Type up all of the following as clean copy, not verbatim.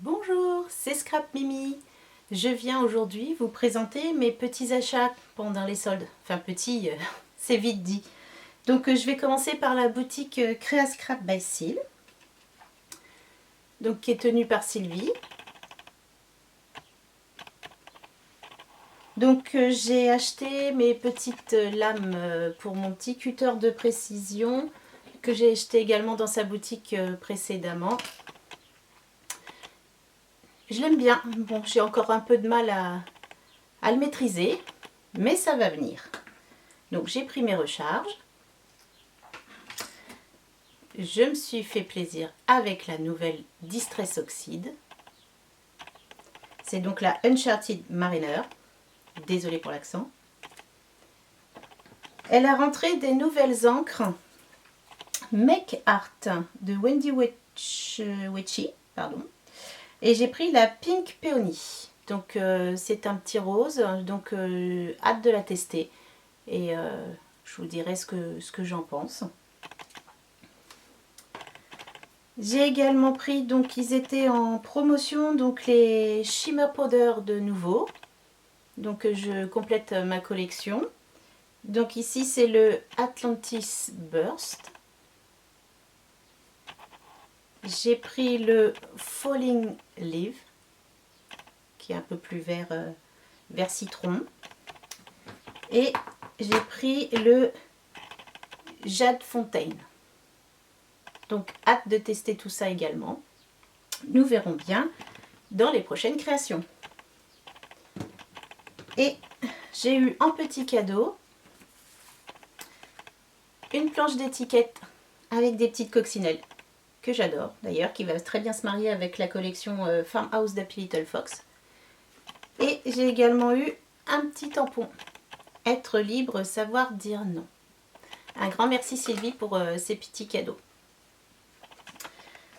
Bonjour, c'est Scrap Mimi. Je viens aujourd'hui vous présenter mes petits achats pendant les soldes. Enfin petits, c'est vite dit. Donc je vais commencer par la boutique Créa Scrap by Sil, donc qui est tenue par Sylvie. Donc j'ai acheté mes petites lames pour mon petit cutter de précision que j'ai acheté également dans sa boutique précédemment. Je l'aime bien. Bon, j'ai encore un peu de mal à le maîtriser, mais ça va venir. Donc j'ai pris mes recharges. Je me suis fait plaisir avec la nouvelle Distress Oxide. C'est donc la Uncharted Mariner. Désolée pour l'accent. Elle a rentré des nouvelles encres Make Art de Wendy Witchy, pardon. Et j'ai pris la Pink Peony. Donc c'est un petit rose, donc hâte de la tester. Et je vous dirai ce que j'en pense. J'ai également pris, donc ils étaient en promotion, donc les Shimmer Powder de nouveau. Donc je complète ma collection. Donc ici c'est le Atlantis Burst. J'ai pris le Falling Leaf, qui est un peu plus vert, vert citron. Et j'ai pris le Jade Fontaine. Donc hâte de tester tout ça également. Nous verrons bien dans les prochaines créations. Et j'ai eu en petit cadeau une planche d'étiquette avec des petites coccinelles que j'adore d'ailleurs, qui va très bien se marier avec la collection Farmhouse d'Happy Little Fox. Et j'ai également eu un petit tampon. Être libre, savoir dire non. Un grand merci Sylvie pour ces petits cadeaux.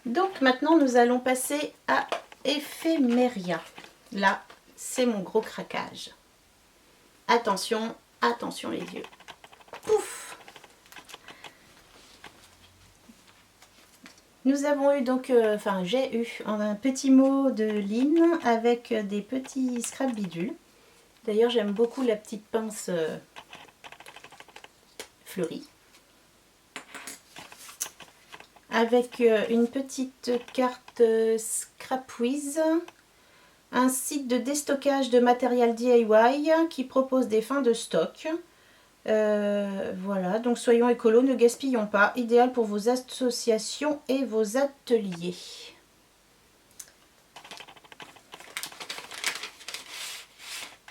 Donc maintenant nous allons passer à Ephemeria. Là, c'est mon gros craquage. Attention, attention les yeux. Pouf! Nous avons eu donc, j'ai eu un petit mot de Lynn avec des petits scrap bidules. D'ailleurs, j'aime beaucoup la petite pince fleurie. Avec une petite carte Scrapwiz, un site de déstockage de matériel DIY qui propose des fins de stock. Voilà, donc soyons écolos, ne gaspillons pas. Idéal pour vos associations et vos ateliers.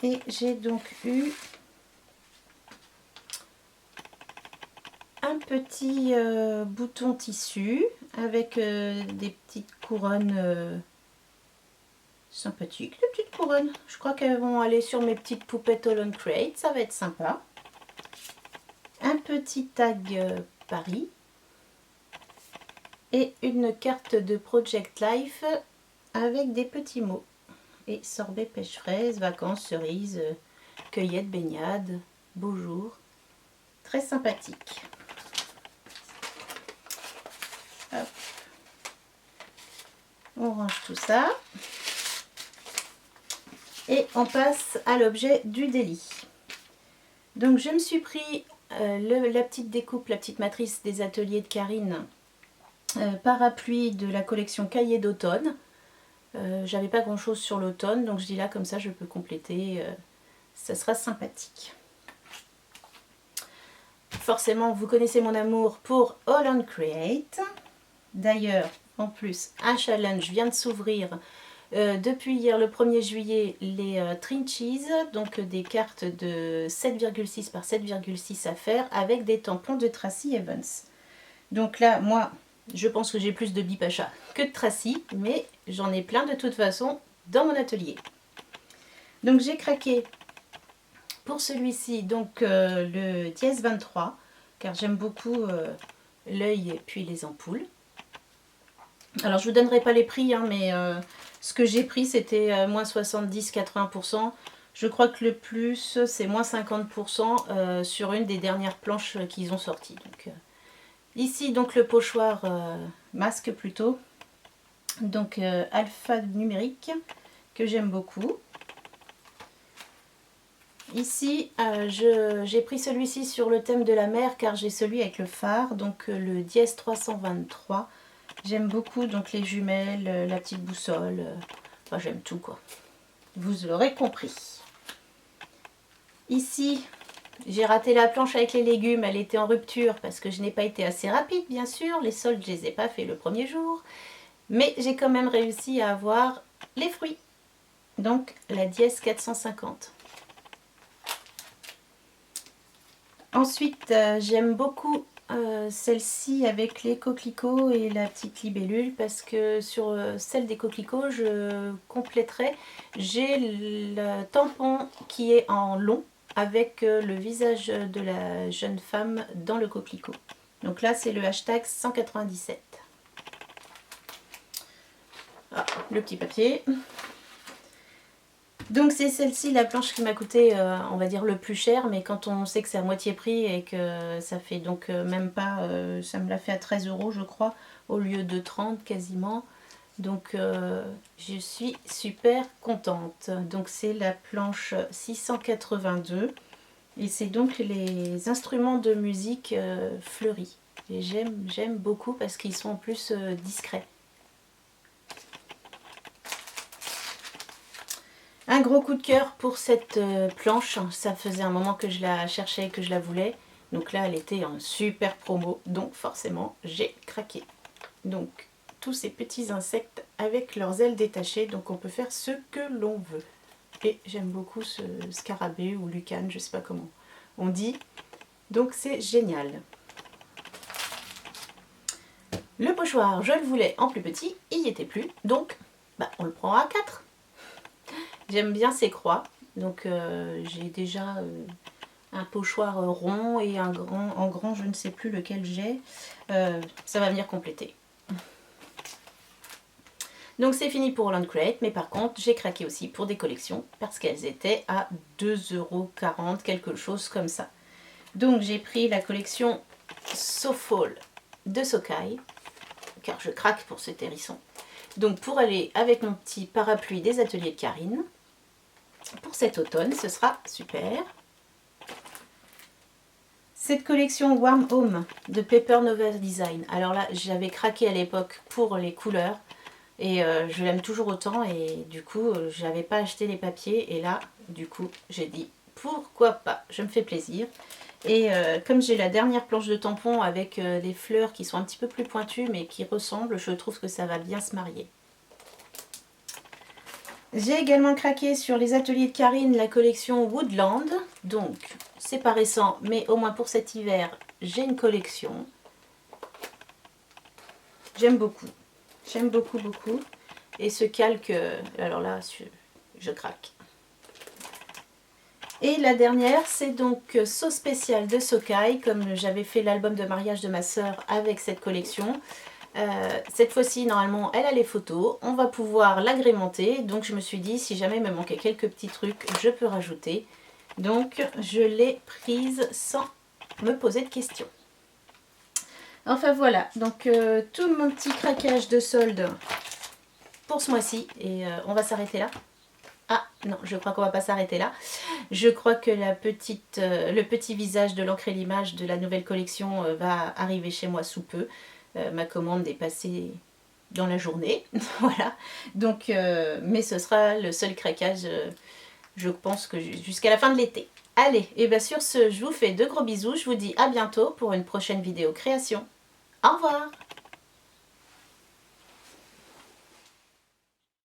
Et j'ai donc eu un petit bouton tissu avec des petites couronnes sympathiques. Des petites couronnes. Je crois qu'elles vont aller sur mes petites poupettes All on Crate. Ça va être sympa. Un petit tag Paris. Et une carte de Project Life avec des petits mots. Et sorbet, pêche fraise, vacances, cerises, cueillette, baignade, beau jour. Très sympathique. Hop. On range tout ça. Et on passe à l'objet du délit. Donc je me suis pris la petite découpe, la petite matrice des ateliers de Karine, parapluie de la collection Cahiers d'automne. J'avais pas grand chose sur l'automne, donc je dis là comme ça je peux compléter, ça sera sympathique. Forcément vous connaissez mon amour pour All on Create. D'ailleurs en plus un challenge vient de s'ouvrir depuis hier le 1er juillet, les Trinches, donc des cartes de 7,6 par 7,6 à faire avec des tampons de Tracy Evans. Donc là moi je pense que j'ai plus de Bipacha que de Tracy, mais j'en ai plein de toute façon dans mon atelier. Donc j'ai craqué pour celui-ci, donc le dièse 23, car j'aime beaucoup l'œil et puis les ampoules. Alors je vous donnerai pas les prix, hein, mais ce que j'ai pris c'était moins 70-80%. Je crois que le plus c'est moins 50% sur une des dernières planches qu'ils ont sorties. Donc, ici donc le pochoir masque plutôt Donc alpha numérique, que j'aime beaucoup. Ici, j'ai pris celui-ci sur le thème de la mer car j'ai celui avec le phare, donc le dièse 323. J'aime beaucoup donc les jumelles, la petite boussole, enfin j'aime tout quoi. Vous l'aurez compris. Ici, j'ai raté la planche avec les légumes, elle était en rupture parce que je n'ai pas été assez rapide bien sûr. Les soldes, je ne les ai pas fait le premier jour. Mais j'ai quand même réussi à avoir les fruits. Donc la dièse 450. Ensuite, j'aime beaucoup celle-ci avec les coquelicots et la petite libellule parce que sur celle des coquelicots, je compléterai. J'ai le tampon qui est en long avec le visage de la jeune femme dans le coquelicot. Donc là, c'est le hashtag 197. Ah, le petit papier. Donc c'est celle-ci, la planche qui m'a coûté, on va dire, le plus cher, mais quand on sait que c'est à moitié prix et que ça fait donc même pas, ça me l'a fait à 13 € je crois, au lieu de 30 quasiment. Donc je suis super contente. Donc c'est la planche 682 et c'est donc les instruments de musique fleuris. Et j'aime beaucoup parce qu'ils sont en plus discrets. Un gros coup de cœur pour cette planche, ça faisait un moment que je la cherchais, que je la voulais. Donc là, elle était en super promo, donc forcément, j'ai craqué. Donc, tous ces petits insectes avec leurs ailes détachées, donc on peut faire ce que l'on veut. Et j'aime beaucoup ce scarabée ou lucane, je sais pas comment on dit. Donc c'est génial. Le pochoir, je le voulais en plus petit, il n'y était plus, donc on le prend à 4. J'aime bien ces croix, donc j'ai déjà un pochoir rond et un grand, en grand, je ne sais plus lequel j'ai. Ça va venir compléter. Donc c'est fini pour Holland Crate, mais par contre j'ai craqué aussi pour des collections parce qu'elles étaient à 2,40 €, quelque chose comme ça. Donc j'ai pris la collection So Fall de Socai, car je craque pour cet hérisson. Donc pour aller avec mon petit parapluie des ateliers de Karine, pour cet automne, ce sera super. Cette collection Warm Home de Paper Novel Design. Alors là, j'avais craqué à l'époque pour les couleurs et je l'aime toujours autant et du coup, je n'avais pas acheté les papiers et là, du coup, j'ai dit pourquoi pas, je me fais plaisir. Et comme j'ai la dernière planche de tampon avec les fleurs qui sont un petit peu plus pointues mais qui ressemblent, je trouve que ça va bien se marier. J'ai également craqué sur les ateliers de Karine la collection Woodland. Donc, c'est pas récent, mais au moins pour cet hiver, j'ai une collection. J'aime beaucoup. J'aime beaucoup, beaucoup. Et ce calque, alors là, je craque. Et la dernière, c'est donc So Spécial de Socai, comme j'avais fait l'album de mariage de ma soeur avec cette collection. Cette fois-ci, normalement, elle a les photos. On va pouvoir l'agrémenter. Donc, je me suis dit, si jamais il me manquait quelques petits trucs, je peux rajouter. Donc, je l'ai prise sans me poser de questions. Enfin, voilà. Donc, tout mon petit craquage de solde pour ce mois-ci. Et on va s'arrêter là. Ah, non, je crois qu'on va pas s'arrêter là. Je crois que le petit visage de l'encre et l'image de la nouvelle collection va arriver chez moi sous peu. Ma commande est passée dans la journée, voilà. Donc, mais ce sera le seul craquage, je pense que jusqu'à la fin de l'été. Allez, et bien sur ce, je vous fais de gros bisous. Je vous dis à bientôt pour une prochaine vidéo création. Au revoir!